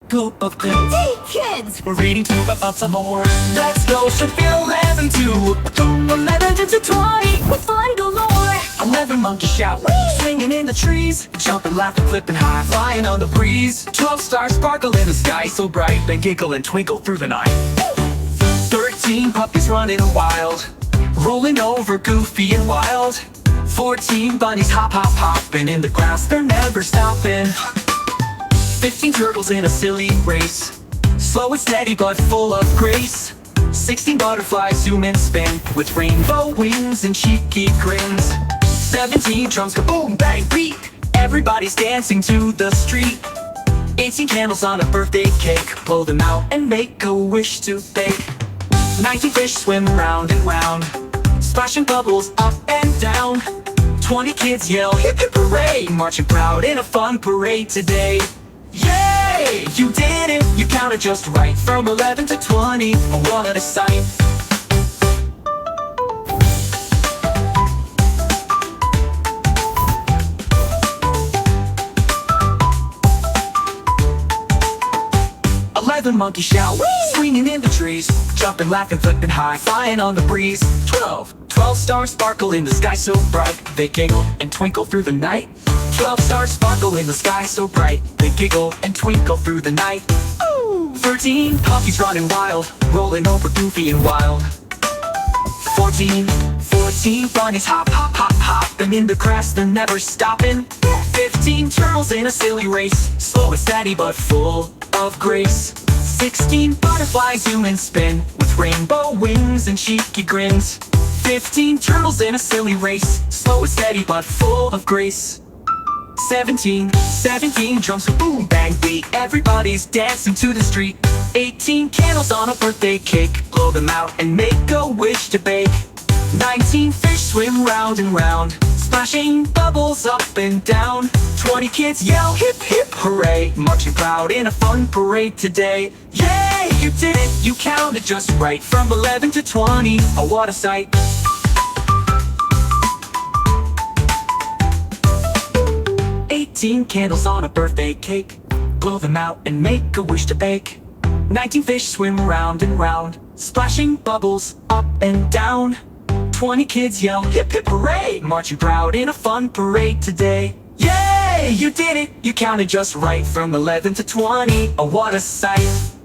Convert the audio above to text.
group of gritty kids. We're reading to about some more. Let's go, should be 11 to from 11 to 20 with fun galore. 11 monkeys shout, swinging in the trees, jumping, laughing, flipping high, flying on the breeze. 12 stars sparkle in the sky so bright, they giggle and twinkle through the night. 13 puppies running wild, rolling over goofy and wild. 14 bunnies hop, hop, hopping in the grass, they're never stopping. 15 turtles in a silly race, slow and steady but full of grace. 16 butterflies zoom and spin with rainbow wings and cheeky grins. 17 drums go boom, bang, beat, everybody's dancing to the street. 18 candles on a birthday cake, blow them out and make a wish to bake. 19 fish swim round and round, splashing bubbles up and down. 20 kids yell hip hip hooray, marching proud in a fun parade today. Yay! You did it, you counted just right, from 11 to 20, oh what a sight. The monkey shout, swinging in the trees, jumping, laughing, flipping high, flying on the breeze. 12 stars sparkle in the sky so bright, they giggle and twinkle through the night. 12 stars sparkle in the sky so bright, they giggle and twinkle through the night. 13 puppies running wild, rolling over goofy and wild. 14 bunnies hop, hop, hop, hopping in the grass, they're never stopping. 15 turtles in a silly race, slow and steady but full of grace. 16 butterflies zoom and spin with rainbow wings and cheeky grins. 15 turtles in a silly race, slow and steady but full of grace. 17 drums go boom, bang, beat, everybody's dancing to the street. 18 candles on a birthday cake, blow them out and make a wish to bake. 19 fish swim round and round, splashing bubbles up and down. 20 kids yell hip hip hooray, marching proud in a fun parade today. Yay, you did it, you counted just right, from 11 to 20, oh what a sight. Candles on a birthday cake, blow them out and make a wish to bake. 19 fish swim round and round, splashing bubbles up and down. 20 kids yell hip hip hooray, marching proud in a fun parade today. Yay, you did it, you counted just right, from 11 to 20, oh what a sight.